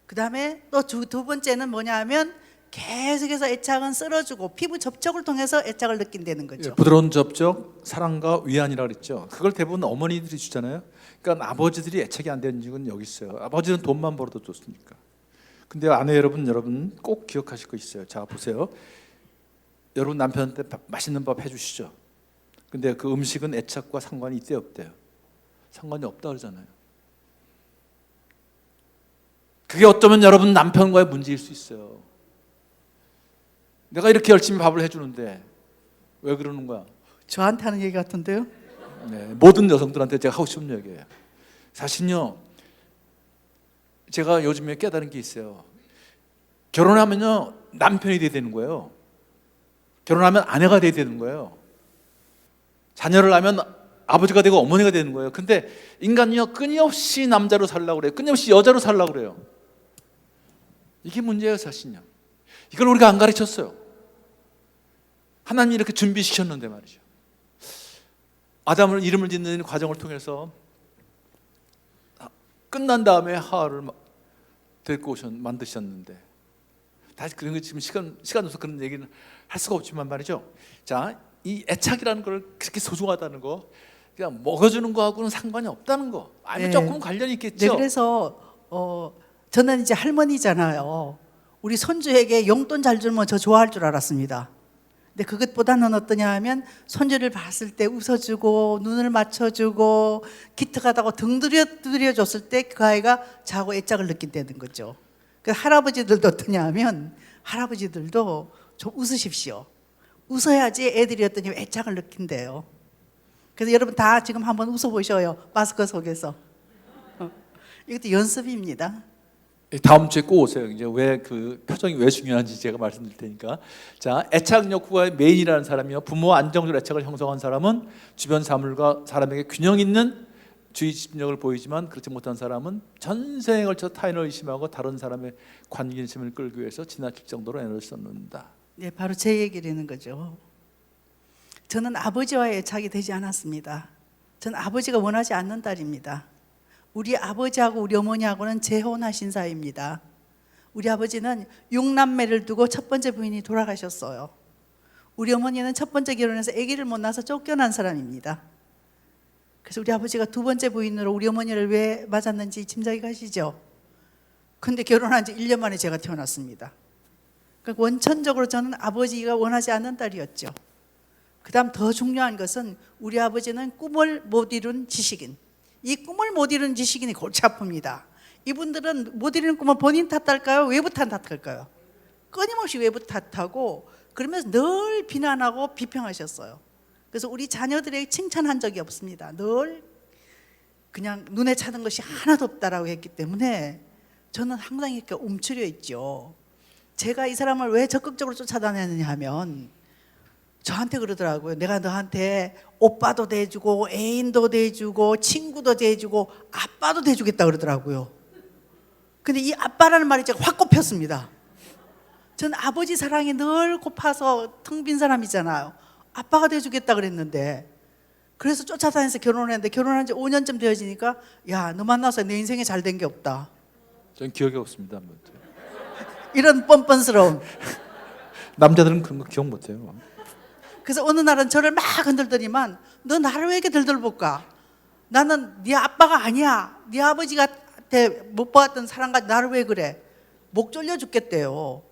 그 다음에 또 두 번째는 뭐냐 하면 계속해서 애착은 쓸어주고 피부 접촉을 통해서 애착을 느낀다는 거죠. 부드러운 접촉, 사랑과 위안이라고 그랬죠. 그걸 대부분 어머니들이 주잖아요. 그러니까 아버지들이 애착이 안 되는 이유는 여기 있어요. 아버지는 돈만 벌어도 좋습니까? 근데 아내 여러분 꼭 기억하실 거 있어요. 자, 보세요. 여러분 남편한테 맛있는 밥 해주시죠. 근데 그 음식은 애착과 상관이 있대요, 없대요? 상관이 없다 그러잖아요. 그게 어쩌면 여러분 남편과의 문제일 수 있어요. 내가 이렇게 열심히 밥을 해주는데 왜 그러는 거야? 저한테 하는 얘기 같은데요? 네, 모든 여성들한테 제가 하고 싶은 얘기예요. 사실요, 제가 요즘에 깨달은 게 있어요. 결혼하면요 남편이 돼야 되는 거예요. 결혼하면 아내가 돼야 되는 거예요. 자녀를 낳으면 아버지가 되고 어머니가 되는 거예요. 근데 인간은요 끊임없이 남자로 살려고 그래요. 끊임없이 여자로 살려고 그래요. 이게 문제예요, 사실요. 이걸 우리가 안 가르쳤어요. 하나님이 이렇게 준비시켰는데 말이죠. 아담을 이름을 짓는 과정을 통해서 끝난 다음에 하와를 데리고 만드셨는데, 다시 그런 거 지금 시간 없어서 그런 얘기는 할 수가 없지만 말이죠. 자, 이 애착이라는 걸 그렇게 소중하다는 거, 그냥 먹어주는 거하고는 상관이 없다는 거, 아니 네. 조금 관련이 있겠죠. 네, 그래서 저는 이제 할머니잖아요. 우리 손주에게 용돈 잘 주면 저 좋아할 줄 알았습니다. 근데 그것보다는 어떠냐 하면 손주를 봤을 때 웃어주고 눈을 맞춰주고 기특하다고 등 들여줬을 때 그 아이가 자고 애착을 느낀다는 거죠. 그 할아버지들도 어떠냐 하면 할아버지들도 좀 웃으십시오. 웃어야지 애들이 어떠냐 애착을 느낀대요. 그래서 여러분 다 지금 한번 웃어보셔요. 마스크 속에서. 이것도 연습입니다. 다음 주에 꼭 오세요. 이제 왜 그 표정이 왜 중요한지 제가 말씀드릴 테니까. 자, 애착 욕구가 메인이라는 사람이요, 부모와 안정적 애착을 형성한 사람은 주변 사물과 사람에게 균형 있는 주의 집중력을 보이지만, 그렇지 못한 사람은 전생에 걸쳐 타인을 의심하고 다른 사람의 관계심을 끌기 위해서 지나칠 정도로 애를 쏟는다. 네, 바로 제 얘기라는 거죠. 저는 아버지와의 애착이 되지 않았습니다. 저는 아버지가 원하지 않는 딸입니다. 우리 아버지하고 우리 어머니하고는 재혼하신 사이입니다. 우리 아버지는 6남매를 두고 첫 번째 부인이 돌아가셨어요. 우리 어머니는 첫 번째 결혼해서 아기를 못 낳아서 쫓겨난 사람입니다. 그래서 우리 아버지가 두 번째 부인으로 우리 어머니를 왜 맞았는지 짐작이 가시죠? 근데 결혼한 지 1년 만에 제가 태어났습니다. 그러니까 원천적으로 저는 아버지가 원하지 않는 딸이었죠. 그 다음 더 중요한 것은 우리 아버지는 꿈을 못 이룬 지식인, 이 꿈을 못 이룬 지식인이 골치 아픕니다. 이분들은 못 이루는 꿈을 본인 탓할까요? 외부 탓할까요? 끊임없이 외부 탓하고 그러면서 늘 비난하고 비평하셨어요. 그래서 우리 자녀들에게 칭찬한 적이 없습니다. 늘 그냥 눈에 차는 것이 하나도 없다라고 했기 때문에 저는 항상 이렇게 움츠려 있죠. 제가 이 사람을 왜 적극적으로 쫓아다녔느냐 하면 저한테 그러더라고요. 내가 너한테 오빠도 대주고 애인도 대주고 친구도 대주고 아빠도 대주겠다 그러더라고요. 근데 이 아빠라는 말이 제가 확 꼽혔습니다. 전 아버지 사랑이 늘 고파서 텅 빈 사람이잖아요. 아빠가 대주겠다 그랬는데, 그래서 쫓아다니면서 결혼을 했는데 결혼한 지 5년쯤 되어지니까 야, 너 만나서 내 인생에 잘 된 게 없다. 전 기억이 없습니다. 이런 뻔뻔스러움. 남자들은 그런 거 기억 못해요. 그래서 어느 날은 저를 막 흔들더니만 너 나를 왜 이렇게 들들볼까? 나는 네 아빠가 아니야. 네 아버지가 못 보았던 사람과 나를 왜 그래? 목 졸려 죽겠대요.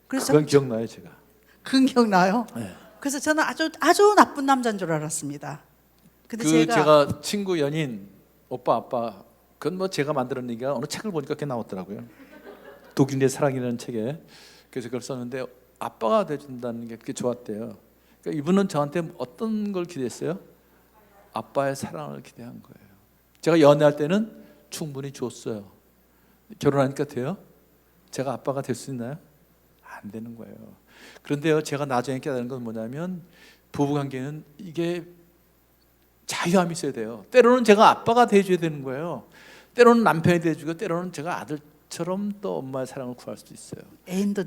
그래서 그건 기억나요, 제가. 그건 기억나요? 네. 그래서 저는 아주 나쁜 남자인 줄 알았습니다. 근데 제가 친구 연인 오빠 아빠, 그건 뭐 제가 만드는 얘기가 어느 책을 보니까 그게 나왔더라고요. 독일의 사랑이라는 책에. 그래서 그걸 썼는데 아빠가 돼준다는 게 그렇게 좋았대요. 그러니까 이분은 저한테 어떤 걸 기대했어요? 아빠의 사랑을 기대한 거예요. 제가 연애할 때는 충분히 줬어요. 결혼하니까 돼요? 제가 아빠가 될 수 있나요? 안 되는 거예요. 그런데요, 제가 나중에 깨달은 건 뭐냐면 부부관계는 이게 자유함이 있어야 돼요. 때로는 제가 아빠가 돼줘야 되는 거예요. 때로는 남편이 돼주고, 때로는 제가 아들처럼 또 엄마의 사랑을 구할 수도 있어요. 애인도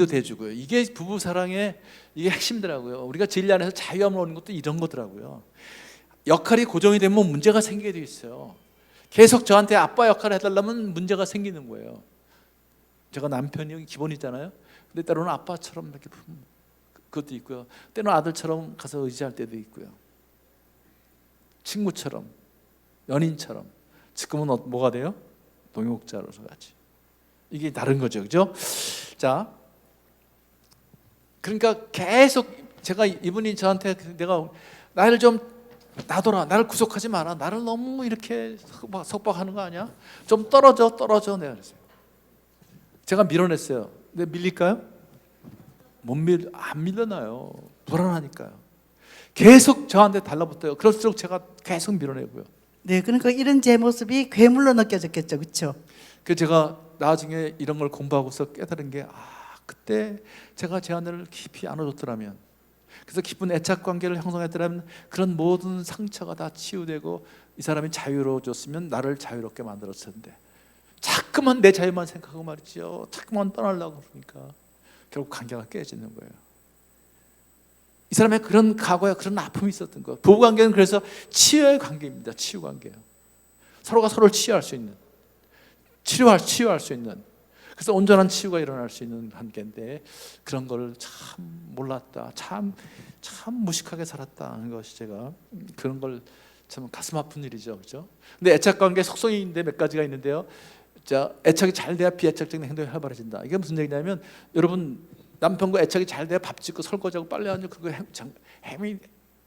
돼주고요. 이게 부부 사랑의 이게 핵심이더라고요. 우리가 진리 안에서 자유함을 얻는 것도 이런 거더라고요. 역할이 고정이 되면 문제가 생기게 돼 있어요. 계속 저한테 아빠 역할을 해달라면 문제가 생기는 거예요. 제가 남편이 기본이잖아요. 근데 때로는 아빠처럼 이렇게 그것도 있고요. 때로는 아들처럼 가서 의지할 때도 있고요. 친구처럼, 연인처럼. 지금은 뭐가 돼요? 동역자로서 같이. 이게 다른 거죠, 그죠? 자, 그러니까 계속 제가 이분이 저한테 내가 나를 좀 놔둬라, 나를 구속하지 마라, 나를 너무 이렇게 속박하는 거 아니야? 좀 떨어져 내가 그랬어요. 제가 밀어냈어요. 근데 밀릴까요? 안 밀려나요. 불안하니까요. 계속 저한테 달라붙어요. 그럴수록 제가 계속 밀어내고요. 네, 그러니까 이런 제 모습이 괴물로 느껴졌겠죠, 그렇죠? 그 제가 나중에 이런 걸 공부하고서 깨달은 게 그때 제가 제 아내를 깊이 안아줬더라면, 그래서 깊은 애착 관계를 형성했더라면 그런 모든 상처가 다 치유되고 이 사람이 자유로워졌으면 나를 자유롭게 만들었을 텐데 자꾸만 내 자유만 생각하고 말이죠. 자꾸만 떠나려고 그러니까 결국 관계가 깨지는 거예요. 이 사람의 그런 과거에 그런 아픔이 있었던 거예요. 부부관계는 그래서 치유의 관계입니다. 치유 관계예요. 서로가 서로를 치유할 수 있는, 치유할 수 있는, 그래서 온전한 치유가 일어날 수 있는 관계인데 그런 걸 참 몰랐다, 참 무식하게 살았다 하는 것이 제가 그런 걸 참 가슴 아픈 일이죠, 그렇죠? 근데 애착 관계 속성인데 몇 가지가 있는데요. 자, 애착이 잘 돼야 비애착적인 행동이 활발해진다. 이게 무슨 얘기냐면, 여러분 남편과 애착이 잘 돼야 밥 짓고 설거지하고 빨래하는 그거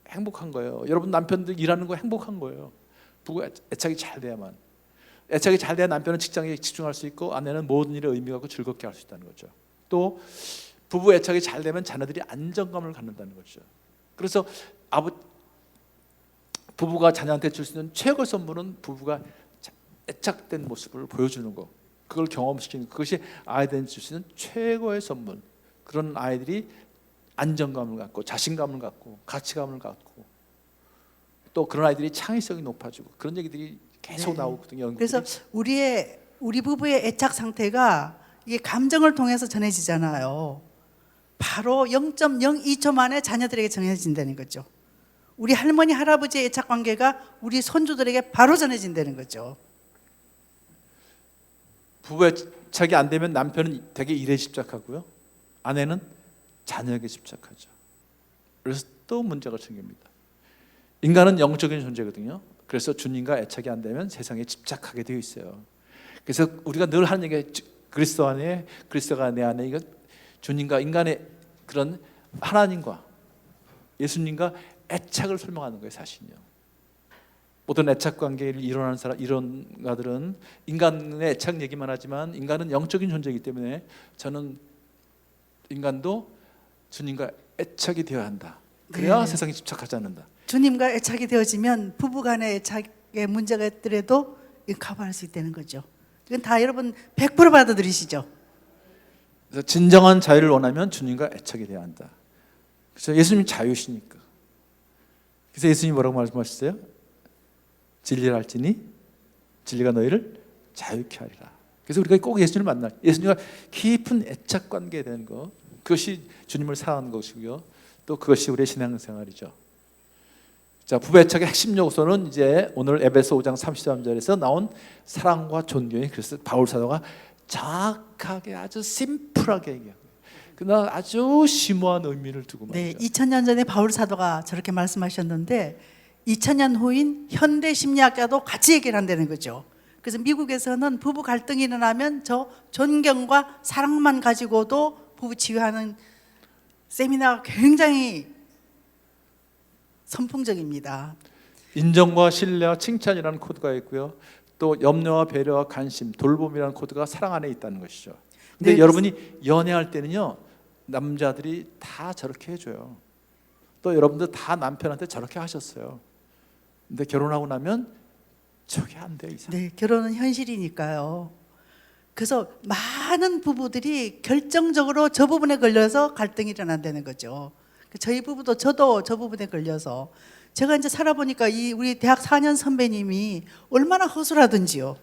행복한 거예요. 여러분 남편들 일하는 거 행복한 거예요. 부부 애착이 잘 돼야만. 애착이 잘 돼야 남편은 직장에 집중할 수 있고 아내는 모든 일에 의미가 있고 즐겁게 할 수 있다는 거죠. 또 부부 애착이 잘 되면 자녀들이 안정감을 갖는다는 거죠. 그래서 부부가 자녀한테 줄 수 있는 최고의 선물은 부부가 애착된 모습을 보여주는 거, 그걸 경험시키는, 그것이 아이들한테 줄 수 있는 최고의 선물. 그런 아이들이 안정감을 갖고 자신감을 갖고 가치감을 갖고 또 그런 아이들이 창의성이 높아지고 그런 얘기들이 계속 나오거든요. 그래서 우리 부부의 애착 상태가 이게 감정을 통해서 전해지잖아요. 바로 0.02초 만에 자녀들에게 전해진다는 거죠. 우리 할머니 할아버지의 애착 관계가 우리 손주들에게 바로 전해진다는 거죠. 부부 애착이 안 되면 남편은 되게 일에 집착하고요, 아내는 자녀에게 집착하죠. 그래서 또 문제가 생깁니다. 인간은 영적인 존재거든요. 그래서 주님과 애착이 안 되면 세상에 집착하게 되어 있어요. 그래서 우리가 늘 하는 얘기가 그리스도가 내 안에, 이거 주님과 인간의 그런 하나님과 예수님과 애착을 설명하는 거예요, 사실은요. 모든 애착 관계를 이론하는 이론가들은 인간의 애착 얘기만 하지만 인간은 영적인 존재이기 때문에 저는 인간도 주님과 애착이 되어야 한다. 그래야 세상에 집착하지 않는다. 주님과 애착이 되어지면 부부간의 애착에 문제가 있더라도 커버할 수 있다는 거죠. 이건 다 여러분 100% 받아들이시죠? 그래서 진정한 자유를 원하면 주님과 애착이 되어야 한다. 그래서 예수님 자유시니까. 그래서 예수님이 뭐라고 말씀하셨어요? 진리를 알지니 진리가 너희를 자유케 하리라. 그래서 우리가 꼭 예수님을 만날, 예수님과 깊은 애착 관계에 대한 것, 그것이 주님을 사랑하는 것이고요. 또 그것이 우리의 신앙생활이죠. 자, 부부 애착의 핵심 요소는 이제 오늘 에베소 5장 33절에서 나온 사랑과 존경이, 그래서 바울 사도가 정확하게 아주 심플하게 얘기해요. 그러나 아주 심오한 의미를 두고 말이죠. 2000년 전에 바울 사도가 저렇게 말씀하셨는데 2000년 후인 현대 심리학자도 같이 얘기를 한다는 거죠. 그래서 미국에서는 부부 갈등이 일어나면 저 존경과 사랑만 가지고도 부부 치유하는 세미나가 굉장히 선풍적입니다. 인정과 신뢰와 칭찬이라는 코드가 있고요. 또 염려와 배려와 관심, 돌봄이라는 코드가 사랑 안에 있다는 것이죠. 근데 여러분이 연애할 때는요, 남자들이 다 저렇게 해줘요. 또 여러분들 다 남편한테 저렇게 하셨어요. 근데 결혼하고 나면 저게 안 돼, 이상. 네, 결혼은 현실이니까요. 그래서 많은 부부들이 결정적으로 저 부분에 걸려서 갈등이 일어난다는 거죠. 저희 부부도 저도 저 부분에 걸려서 제가 이제 살아보니까 우리 대학 4년 선배님이 얼마나 허술하든지요.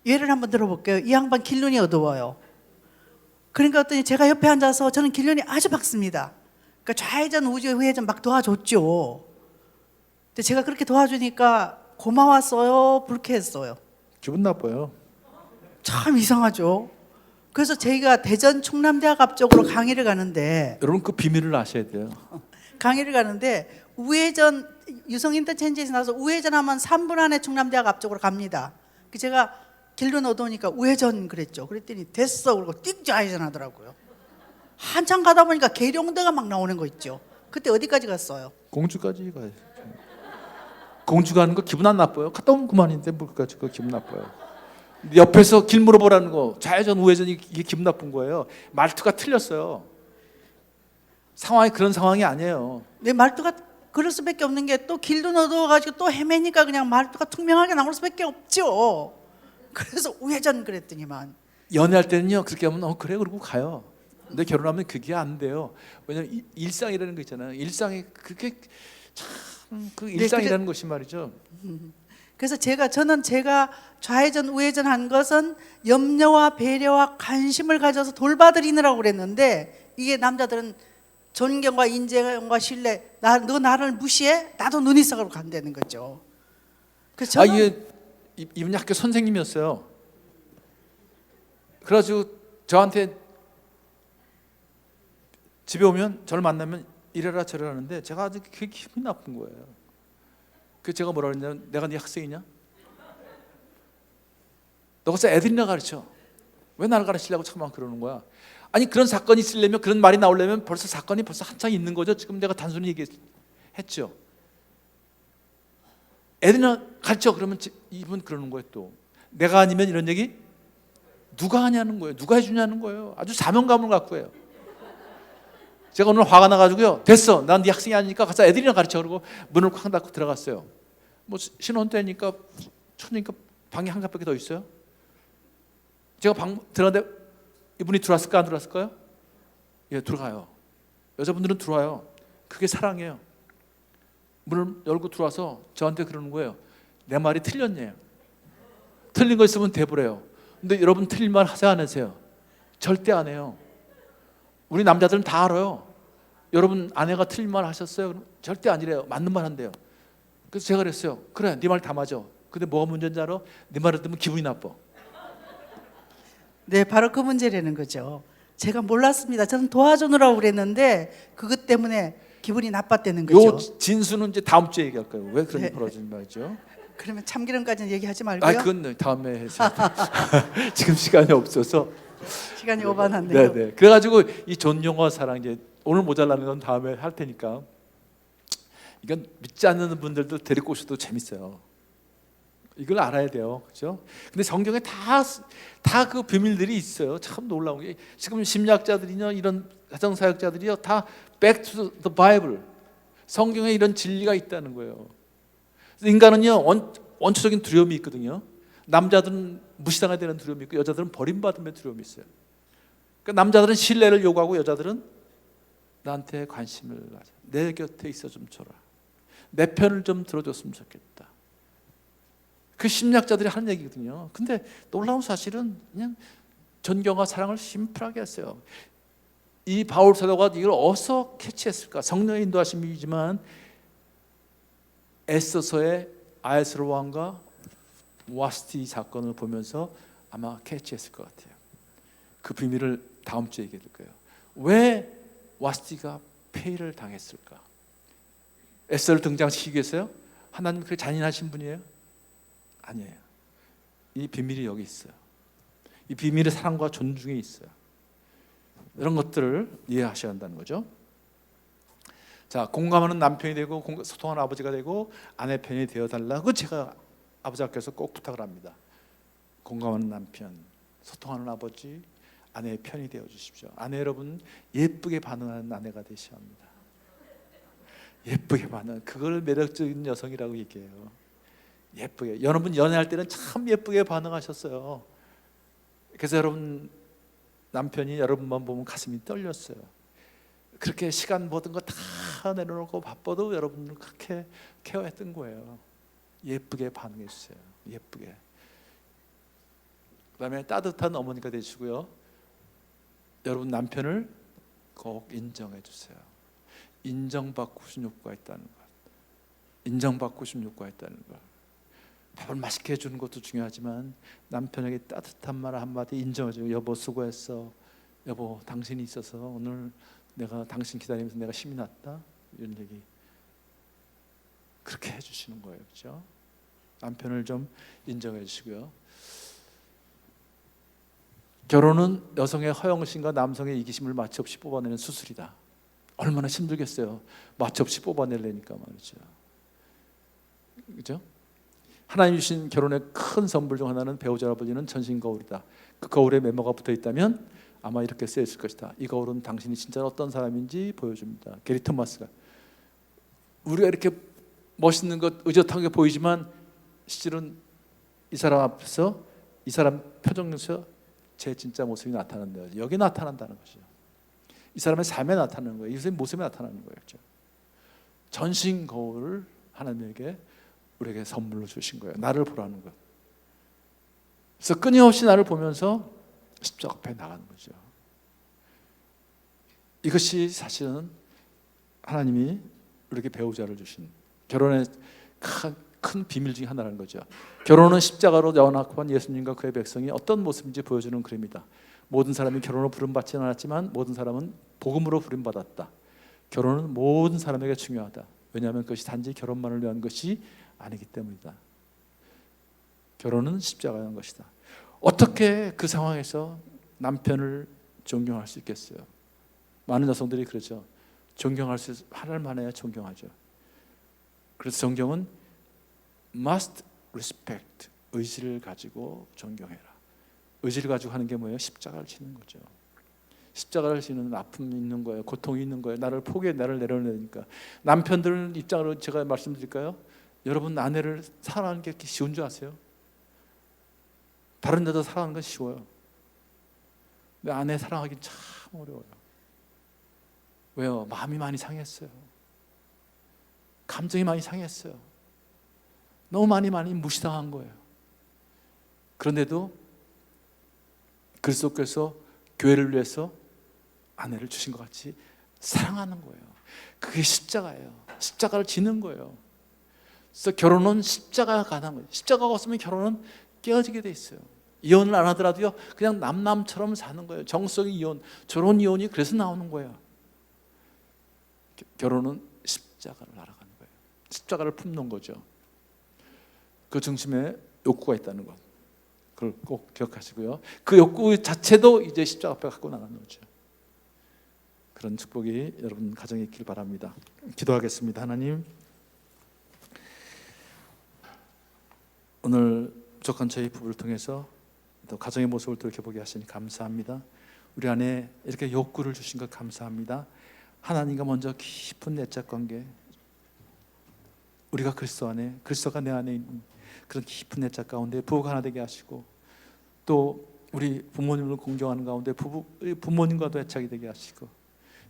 예를 한번 들어볼게요. 이 양반 길눈이 어두워요. 그러니까 어떠니 제가 옆에 앉아서 저는 길눈이 아주 밝습니다. 그러니까 좌회전 우회전 막 도와줬죠. 근데 제가 그렇게 도와주니까 고마웠어요, 불쾌했어요? 기분 나빠요. 참 이상하죠. 그래서 저희가 대전 충남대학 앞쪽으로 강의를 가는데 강의를 가는데 우회전 유성 인터체인지에서 나와서 우회전하면 3분 안에 충남대학 앞쪽으로 갑니다. 그 제가 길로 넣어놓으니까 우회전 그랬죠. 그랬더니 됐어 그러고 띡 좌회전하더라고요. 한참 가다 보니까 계룡대가 막 나오는 거 있죠. 그때 어디까지 갔어요? 공주까지 가요. 공주 가는 거 기분 안 나빠요. 갔다 오면 그만인데 뭘까지 그 기분 나빠요. 옆에서 길 물어보라는 거 좌회전 우회전 이게 기분 나쁜 거예요. 말투가 틀렸어요. 상황이 그런 상황이 아니에요. 내 말투가 그럴 수밖에 없는 게 또 길도 넣어가지고 또 헤매니까 그냥 말투가 투명하게 나올 수밖에 없죠. 그래서 우회전 그랬더니만 연애할 때는요 그렇게 하면 그래 그러고 가요. 근데 결혼하면 그게 안 돼요. 왜냐면 일상이라는 거 있잖아요. 일상이 그게 참 그 일상이라는 것이 말이죠. 그래서 저는 제가 좌회전 우회전 한 것은 염려와 배려와 관심을 가져서 돌봐드리느라고 그랬는데 이게 남자들은 존경과 인정과 신뢰, 너 나를 무시해? 나도 눈이 썩으로 간다는 거죠. 그래서 저는 이게 이분이 학교 선생님이었어요. 그래가지고 저한테 집에 오면 저를 만나면 이래라 저래라 하는데 제가 아주 그게 기분이 나쁜 거예요. 그 제가 뭐라 그랬냐면 내가 네 학생이냐? 너 벌써 애들이나 가르쳐. 왜 나를 가르치려고 자꾸만 그러는 거야? 아니 그런 사건이 있으려면 그런 말이 나오려면 벌써 사건이 한창 있는 거죠. 지금 내가 단순히 얘기했죠. 애들이나 가르쳐. 그러면 이분 그러는 거예요. 또 내가 아니면 이런 얘기 누가 하냐는 거예요. 누가 해주냐는 거예요. 아주 사명감을 갖고 해요. 제가 오늘 화가 나가지고요. 됐어. 난 네 학생이 아니니까 가서 애들이나 가르쳐. 그러고 문을 쾅 닫고 들어갔어요. 뭐 신혼 때니까 초니까 방이 한 겹밖에 더 있어요. 제가 방 들어갔는데 이분이 들어왔을까 안 들어왔을까요? 예, 들어가요. 여자분들은 들어와요. 그게 사랑이에요. 문을 열고 들어와서 저한테 그러는 거예요. 내 말이 틀렸네요. 틀린 거 있으면 대보래요. 근데 여러분 틀린 말 하세요 안 하세요? 절대 안 해요. 우리 남자들은 다 알아요. 여러분 아내가 틀린 말 하셨어요? 그럼 절대 아니래요. 맞는 말 한대요. 그래서 제가 그랬어요. 그래, 네 말 다 맞아. 근데 뭐가 문제인지 알아? 네 말을 듣면 기분이 나빠. 네, 바로 그 문제라는 거죠. 제가 몰랐습니다. 저는 도와주느라고 그랬는데 그것 때문에 기분이 나빴다는 거죠. 요 진수는 이제 다음 주에 얘기할 거예요. 왜 그런 일이 벌어진 말이죠? 그러면 참기름까지는 얘기하지 말고요. 그건 다음에 해서 지금 시간이 없어서 시간이 오반한데요. 네. 그래가지고 이 존경과 사랑 이제 오늘 모자라는 건 다음에 할 테니까 이건 믿지 않는 분들도 데리고 오셔도 재밌어요. 이걸 알아야 돼요, 그렇죠? 근데 성경에 다 그 비밀들이 있어요. 참 놀라운 게 지금 심리학자들이나 이런 가정사역자들이요 다 back to the Bible 성경에 이런 진리가 있다는 거예요. 인간은요 원초적인 두려움이 있거든요. 남자들은 무시당해야 되는 두려움이 있고 여자들은 버림받음의 두려움이 있어요. 그러니까 남자들은 신뢰를 요구하고 여자들은 나한테 관심을 가져. 내 곁에 있어 좀 줘라. 내 편을 좀 들어줬으면 좋겠다. 그 심리학자들이 하는 얘기거든요. 근데 놀라운 사실은 그냥 존경과 사랑을 심플하게 했어요. 이 바울 사도가 이걸 어디서 캐치했을까? 성령의 인도하심이지만 에스더서의 아하스로 왕과 와스티 사건을 보면서 아마 캐치했을 것 같아요. 그 비밀을 다음 주에 얘기해 줄 거예요. 왜 와스티가 폐위를 당했을까? 에스더를 등장시키기 위해서요? 하나님 그렇게 잔인하신 분이에요? 아니에요. 이 비밀이 여기 있어요. 이 비밀의 사랑과 존중이 있어요. 이런 것들을 이해하셔야 한다는 거죠. 자, 공감하는 남편이 되고 소통하는 아버지가 되고 아내 편이 되어달라고 제가 아버지 앞에서 꼭 부탁을 합니다. 공감하는 남편, 소통하는 아버지, 아내의 편이 되어 주십시오. 아내 여러분 예쁘게 반응하는 아내가 되셔야 합니다. 예쁘게 반응, 그걸 매력적인 여성이라고 얘기해요. 예쁘게. 여러분 연애할 때는 참 예쁘게 반응하셨어요. 그래서 여러분 남편이 여러분만 보면 가슴이 떨렸어요. 그렇게 시간 모든 거 다 내려놓고 바빠도 여러분을 그렇게 케어했던 거예요. 예쁘게 반응해 주세요. 예쁘게. 그다음에 따뜻한 어머니가 되시고요. 여러분 남편을 꼭 인정해 주세요. 인정받고 싶은 욕구가 있다는 것. 인정받고 싶은 욕구가 있다는 거. 밥을 맛있게 해주는 것도 중요하지만 남편에게 따뜻한 말 한마디 인정해주고, 여보 수고했어, 여보 당신이 있어서 오늘 내가 당신 기다리면서 내가 힘이 났다, 이런 얘기 그렇게 해주시는 거예요. 그렇죠? 남편을 좀 인정해 주시고요. 결혼은 여성의 허영심과 남성의 이기심을 마치 없이 뽑아내는 수술이다. 얼마나 힘들겠어요. 마치 없이 뽑아내려니까 말이죠. 그죠? 하나님 주신 결혼의 큰 선물 중 하나는 배우자를 보여주는 전신 거울이다. 그 거울에 메모가 붙어 있다면 아마 이렇게 쓰여 있을 것이다. 이 거울은 당신이 진짜 어떤 사람인지 보여줍니다. 게리 토마스가. 우리가 이렇게 멋있는 것, 의젓하게 보이지만 실은 이 사람 앞에서, 이 사람 표정에서 제 진짜 모습이 나타난다. 여기 나타난다는 것이죠. 이 사람의 삶에 나타나는 거예요. 이 사람의 모습에 나타나는 거예요. 그렇죠? 전신 거울을 하나님에게 우리에게 선물로 주신 거예요. 나를 보라는 것. 그래서 끊임없이 나를 보면서 십자가 앞에 나가는 거죠. 이것이 사실은 하나님이 우리에게 배우자를 주신 결혼의 큰 비밀 중에 하나라는 거죠. 결혼은 십자가로 연합한 예수님과 그의 백성이 어떤 모습인지 보여주는 그림이다. 모든 사람이 결혼으로 부름받지는 않았지만 모든 사람은 복음으로 부름받았다. 결혼은 모든 사람에게 중요하다. 왜냐하면 그것이 단지 결혼만을 위한 것이 아니기 때문이다. 결혼은 십자가의 것이다. 어떻게 그 상황에서 남편을 존경할 수 있겠어요? 많은 여성들이 그러죠. 존경할 수 하나님만 해야 존경하죠. 그래서 성경은 must respect, 의지를 가지고 존경해라. 의지를 가지고 하는 게 뭐예요? 십자가를 지는 거죠. 십자가를 지는 아픔이 있는 거예요. 고통이 있는 거예요. 나를 포기해, 나를 내려내니까. 남편들 입장으로 제가 말씀드릴까요? 여러분 아내를 사랑하는 게 쉬운 줄 아세요? 다른 여자 사랑하는 건 쉬워요. 근데 아내 사랑하기 참 어려워요. 왜요? 마음이 많이 상했어요. 감정이 많이 상했어요. 너무 많이 무시당한 거예요. 그런데도 그리스도께서 교회를 위해서 아내를 주신 것 같이 사랑하는 거예요. 그게 십자가예요. 십자가를 지는 거예요. 그래서 결혼은 십자가가 가능한 거예요. 십자가가 없으면 결혼은 깨어지게 돼 있어요. 이혼을 안 하더라도요, 그냥 남남처럼 사는 거예요. 정성의 이혼, 결혼 이혼이 그래서 나오는 거예요. 결혼은 십자가를 날아가는 거예요. 십자가를 품는 거죠. 그 중심에 욕구가 있다는 것, 그걸 꼭 기억하시고요. 그 욕구 자체도 이제 십자가 앞에 갖고 나가는 거죠. 그런 축복이 여러분 가정에 있길 바랍니다. 기도하겠습니다. 하나님, 오늘 부족한 저희 부부를 통해서 또 가정의 모습을 돌이켜보게 하시니 감사합니다. 우리 안에 이렇게 욕구를 주신 것 감사합니다. 하나님과 먼저 깊은 내적 관계, 우리가 그리스도 안에, 그리스도가 내 안에 있는 그런 깊은 내적 가운데 부부가 하나 되게 하시고, 또 우리 부모님을 공경하는 가운데 부모님과도 애착이 되게 하시고,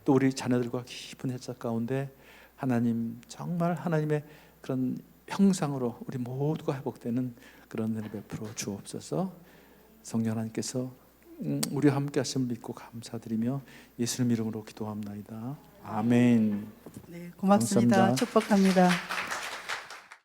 또 우리 자녀들과 깊은 애착 가운데 하나님, 정말 하나님의 그런 형상으로 우리 모두가 회복되는 그런 은혜 베풀어 주옵소서. 성령 하나님께서 우리와 함께 하심을 믿고 감사드리며 예수님 이름으로 기도합나이다. 아멘. 네, 고맙습니다. 감사합니다. 축복합니다.